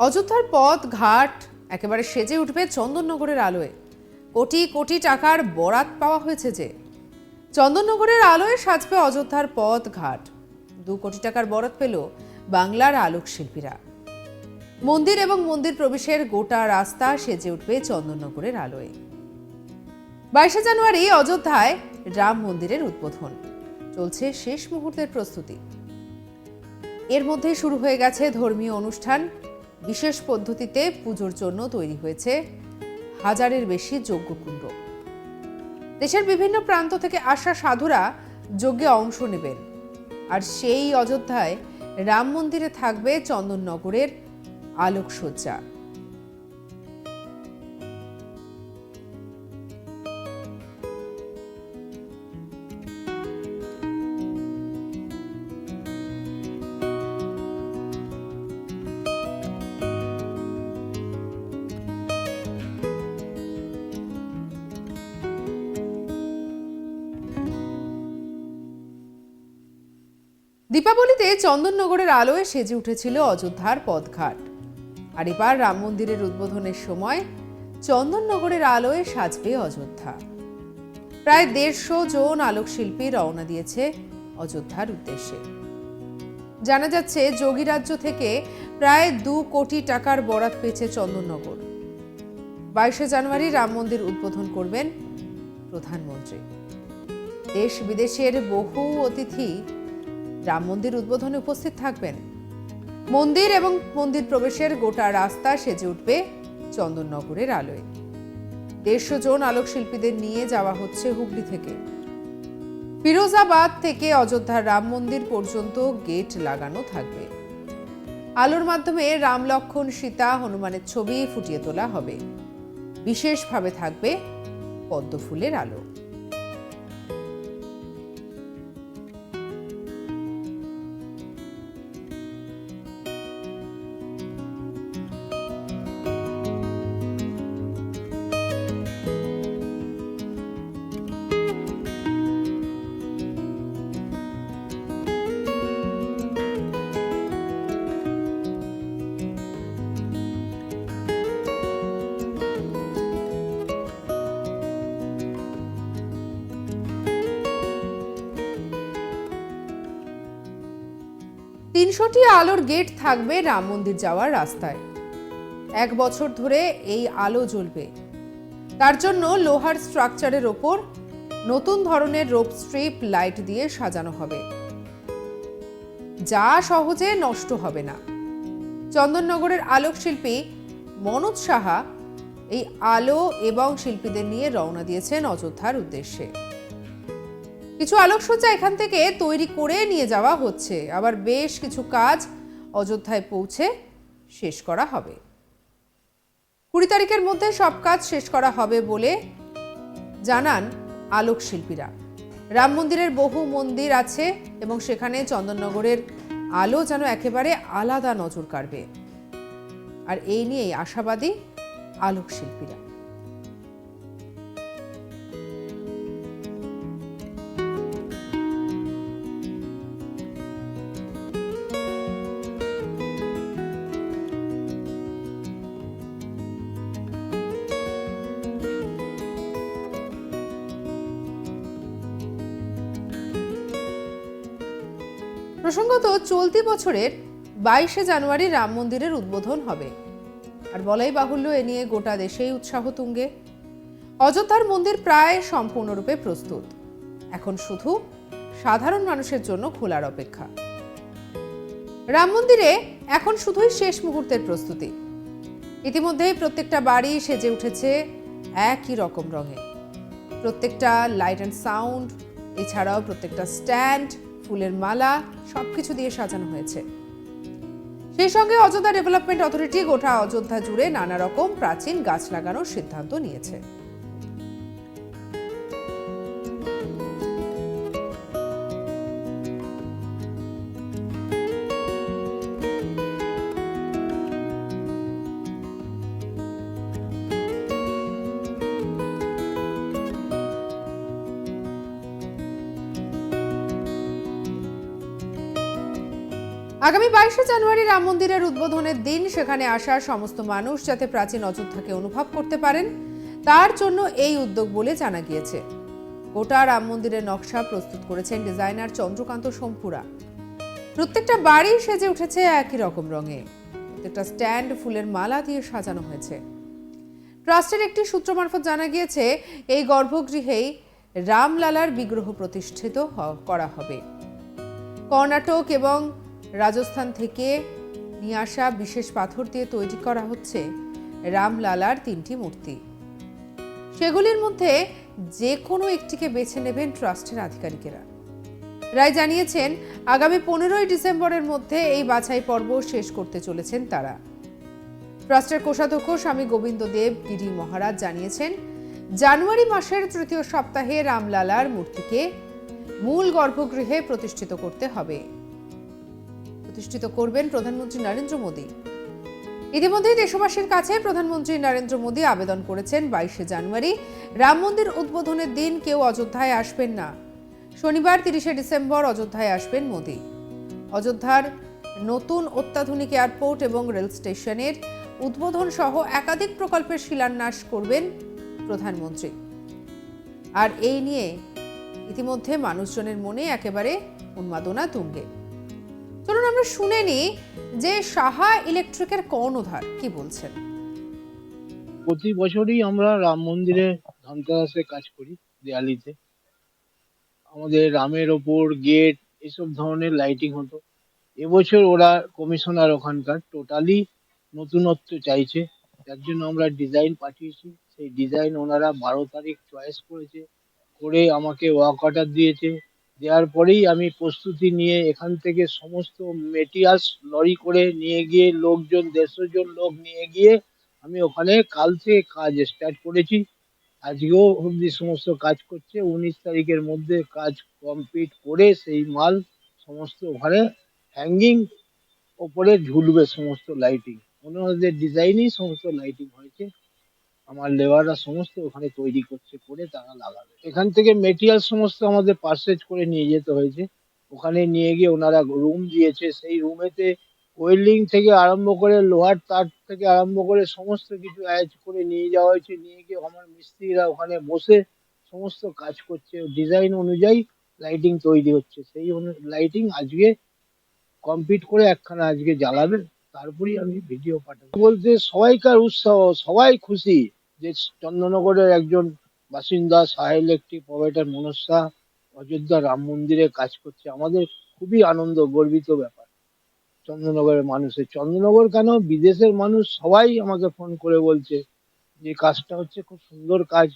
অযোধ্যার পথ ঘাট একেবারে সেজে উঠবে চন্দননগরের আলোয়। কোটি কোটি টাকার বরাত পাওয়া হয়েছে যে চন্দননগরের আলোয় সাজবে অযোধ্যার পথ ঘাট। 2 কোটি টাকার বরাত পেল বাংলার আলোক শিল্পীরা। মন্দির এবং মন্দির প্রবেশের গোটা রাস্তা সেজে উঠবে চন্দননগরের আলোয়। 22 জানুয়ারি অযোধ্যায় রাম মন্দিরের উদ্বোধন, চলছে শেষ মুহূর্তের প্রস্তুতি। এর মধ্যে শুরু হয়ে গেছে ধর্মীয় অনুষ্ঠান। বিশেষ পদ্ধতিতে পুজোর জন্য তৈরি হয়েছে 1000-এর বেশি যজ্ঞকুণ্ড। দেশের বিভিন্ন প্রান্ত থেকে আসা সাধুরা যজ্ঞে অংশ নেবেন। আর সেই অযোধ্যায় রাম মন্দিরে থাকবে চন্দননগরের আলোকসজ্জা। দীপাবলিতে চন্দননগরের আলোয় সেজে উঠেছিল অযোধ্যার পথঘাট। আর এবার রাম মন্দিরের উদ্বোধনের সময় চন্দননগরের আলোয় সাজবে অযোধ্যা। প্রায় 150 জন আলোকশিল্পী রওনা দিয়েছে অযোধ্যার উদ্দেশ্যে। জানা যাচ্ছে যোগীরাজ্য থেকে প্রায় 2 কোটি টাকার বরাত পেয়েছে চন্দননগর। 22 জানুয়ারি রাম মন্দির উদ্বোধন করবেন প্রধানমন্ত্রী। দেশ বিদেশের বহু অতিথি রাম মন্দির উদ্বোধনে উপস্থিত থাকবেন। মন্দির এবং মন্দির প্রবেশের গোটা রাস্তা সেজে উঠবে চন্দননগরের আলোয়। 150 জন আলোকশিল্পীদের নিয়ে যাওয়া হচ্ছে হুগলি থেকে। ফিরোজাবাদ থেকে অযোধ্যার রাম মন্দির পর্যন্ত গেট লাগানো থাকবে। আলোর মাধ্যমে রাম, লক্ষ্মণ, সীতা, হনুমানের ছবি ফুটিয়ে তোলা হবে। বিশেষভাবে থাকবে পদ্ম ফুলের আলো। তিনশোটি আলোর গেট থাকবে রাম মন্দির যাওয়ার রাস্তায়। 1 বছর ধরে এই আলো জ্বলবে। তার জন্য লোহার স্ট্রাকচারের ওপর নতুন ধরনের রোপ স্ট্রিপ লাইট দিয়ে সাজানো হবে, যা সহজে নষ্ট হবে না। চন্দননগরের আলোক শিল্পী মনোজ সাহা এই আলো এবং শিল্পীদের নিয়ে রওনা দিয়েছেন অযোধ্যার উদ্দেশ্যে। কিছু আলোকসজ্জা এখান থেকে তৈরি করে নিয়ে যাওয়া হচ্ছে, আবার বেশ কিছু কাজ অযোধ্যায় পৌঁছে শেষ করা হবে। 20 তারিখের মধ্যে সব কাজ শেষ করা হবে বলে জানান আলোক শিল্পীরা। রাম মন্দিরের বহু মন্দির আছে এবং সেখানে চন্দননগরের আলো যেন একেবারে আলাদা নজর কাড়বে। আর এই নিয়েই আশাবাদী আলোক শিল্পীরা। প্রসঙ্গত, চলতি বছরের 22 জানুয়ারি রাম মন্দিরের উদ্বোধন হবে। আর বলাই বাহুল্য, এ নিয়ে গোটা দেশেই উৎসাহ তুঙ্গে। অযোধ্যার মন্দির প্রায় সম্পূর্ণরূপে প্রস্তুত। এখন শুধু সাধারণ মানুষের জন্য খোলার অপেক্ষা। রাম মন্দিরে এখন শুধুই শেষ মুহূর্তের প্রস্তুতি। ইতিমধ্যেই প্রত্যেকটা বাড়ি সেজে উঠেছে একই রকম রঙে। প্রত্যেকটা লাইট অ্যান্ড সাউন্ড, এছাড়াও প্রত্যেকটা স্ট্যান্ড, ফুলের মালা সবকিছু দিয়ে সাজানো হয়েছে। সেই সঙ্গে অযোধ্যা ডেভেলপমেন্ট অথরিটি গোটা অযোধ্যা জুড়ে নানা রকম প্রাচীন গাছ লাগানোর সিদ্ধান্ত নিয়েছে। আগামী 22শে জানুয়ারি রাম মন্দিরের উদ্বোধনের দিন সেখানে আসা সমস্ত মানুষ যাতে প্রাচীন অযোধ্যাকে অনুভব করতে পারেন তার জন্য এই উদ্যোগ বলে জানা গিয়েছে। গোটা রাম মন্দিরের নকশা প্রস্তুত করেছেন ডিজাইনার চন্দ্রকান্ত সোমপুরা। প্রত্যেকটা বাড়ি সেজে উঠেছে একই রকম রঙে, প্রত্যেকটা স্ট্যান্ড ফুলের মালা দিয়ে সাজানো হয়েছে। ট্রাস্টের একটি সূত্র মারফত জানা গিয়েছে এই গর্ভগৃহেই রামলালার বিগ্রহ প্রতিষ্ঠিত করা হবে। কর্ণাটক এবং রাজস্থান থেকে নিয়ে আসা বিশেষ পাথর দিয়ে তৈরি করা হচ্ছে রামলালার 3টি মূর্তি। সেগুলির মধ্যে যে কোনো একটিকে বেছে নেবেন ট্রাস্টের আধিকারিকেরা। রায় জানিয়েছেন আগামী 15ই ডিসেম্বরের মধ্যে এই বাছাই পর্ব শেষ করতে চলেছেন তারা। ট্রাস্টের কোষাধ্যক্ষ স্বামী গোবিন্দ দেব গিরি মহারাজ জানিয়েছেন জানুয়ারি মাসের তৃতীয় সপ্তাহে রামলালার মূর্তিকে মূল গর্ভগৃহে প্রতিষ্ঠিত করবেন প্রধানমন্ত্রী নরেন্দ্র মোদী। ইতিমধ্যেই দেশবাসীর কাছে প্রধানমন্ত্রী নরেন্দ্র মোদী আবেদন করেছেন 22শে জানুয়ারি রাম মন্দির উদ্বোধনের দিন কেউ অযোধ্যায় আসবেন না। শনিবার 30শে ডিসেম্বর অযোধ্যায় আসবেন মোদী। অযোধ্যার নতুন অত্যাধুনিক এয়ারপোর্ট এবং রেল স্টেশনের উদ্বোধন সহ একাধিক প্রকল্পের শিলান্যাস করবেন প্রধানমন্ত্রী। আর এই নিয়ে ইতিমধ্যে মানুষজনের মনে একেবারে উন্মাদনা তুঙ্গে। চলুন আমরা শুনে নিই যে সাহা ইলেকট্রিকের কর্ণধার কি বলছেন। প্রতি বছরই আমরা রাম মন্দিরে ধনতেরাসে কাজ করি, দিওয়ালিতে আমাদের রামের ওপর গেট এসব ধরনের লাইটিং হতো। এবছর ওরা কমিশনার ওখানকার টোটালি নতুনত্ব চাইছে, যার জন্য আমরা ডিজাইন পাঠিয়েছি। সেই ডিজাইন ওনারা 12 তারিখ চয়েস করেছে, করে আমাকে ওয়ার্ক অর্ডার দিয়েছে। দেওয়ার পরেই আমি প্রস্তুতি নিয়ে এখান থেকে সমস্ত মেটেরিয়ালস লরি করে নিয়ে গিয়ে লোকজন 150 জন লোক নিয়ে গিয়ে আমি ওখানে কাল থেকে কাজ স্টার্ট করেছি। আজকেও অবধি সমস্ত কাজ করছে। 19 তারিখের মধ্যে কাজ কমপ্লিট করে সেই মাল সমস্ত ওখানে হ্যাঙ্গিং ওপরে ঝুলবে। সমস্ত লাইটিং ওনাদের ডিজাইনই সমস্ত লাইটিং হয়েছে। আমার লেবাররা সমস্ত ওখানে তৈরি করছে, করে তারা লাগাবে। এখান থেকে মেটেরিয়াল সমস্ত আমাদের পারচেজ করে নিয়ে যেতে হয়েছে। ওখানে নিয়ে গিয়ে ওনারা রুম দিয়েছে, সেই রুমেতে ওয়েল্ডিং থেকে আরম্ভ করে লোহার তার থেকে আরম্ভ করে সমস্ত কিছু অ্যারেঞ্জ করে নিয়ে যাওয়া হয়েছে। নিয়ে গিয়ে আমার মিস্ত্রিরা ওখানে বসে সমস্ত কাজ করছে। ডিজাইন অনুযায়ী লাইটিং তৈরি হচ্ছে। সেই লাইটিং আজকে কমপ্লিট করে একখানা আজকে জ্বালাবে, তারপরেই আমি ভিডিও পাঠাবো। বলতে সবাইকার উৎসাহ, সবাই খুশি যে চন্দননগরের একজন বাসিন্দা সাহা ইলেকট্রিক প্রোভাইডার মনোজ শাহ অযোধ্যা রাম মন্দিরে কাজ করছে। আমাদের খুবই আনন্দ, গর্বিত ব্যাপার। চন্দননগরের মানুষের, চন্দননগর কেন বিদেশের মানুষ সবাই আমাকে ফোন করে বলছে যে কাজটা হচ্ছে খুব সুন্দর কাজ।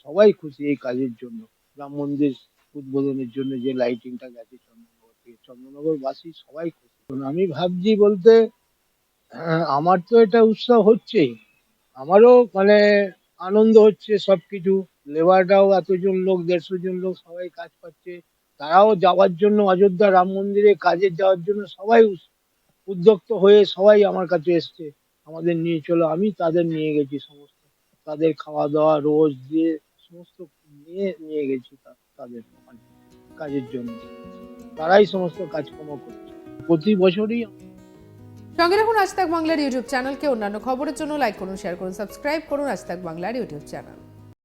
সবাই খুশি এই কাজের জন্য, রাম মন্দির উদ্বোধনের জন্য যে লাইটিংটা গেছে চন্দননগর থেকে। চন্দননগরবাসী সবাই খুশি। আমি ভাবছি বলতে আমার তো এটা উৎসাহ হচ্ছেই, আমারও মানে আনন্দ হচ্ছে সবকিছু। লেবাররাও এতজন লোক, 150 জন লোক সবাই কাজ পাচ্ছে। তারাও যাওয়ার জন্য অযোধ্যা রাম মন্দিরে কাজে যাওয়ার জন্য সবাই উদ্যক্ত হয়ে সবাই আমার কাছে এসছে, আমাদের নিয়ে চলো। আমি তাদের নিয়ে গেছি সমস্ত, তাদের খাওয়া দাওয়া রোজ দিয়ে সমস্ত নিয়ে নিয়ে গেছি তাদের ওখানে কাজের জন্য। তারাই সমস্ত কাজকর্ম করছে প্রতি বছরই। সঙ্গে রাখুন আজ তাক বাংলার ইউটিউব চ্যানেলকে। অন্যান্য খবরের জন্য লাইক করুন, শেয়ার করুন, সাবস্ক্রাইব করুন আজ তাক বাংলার ইউটিউব চ্যানেল।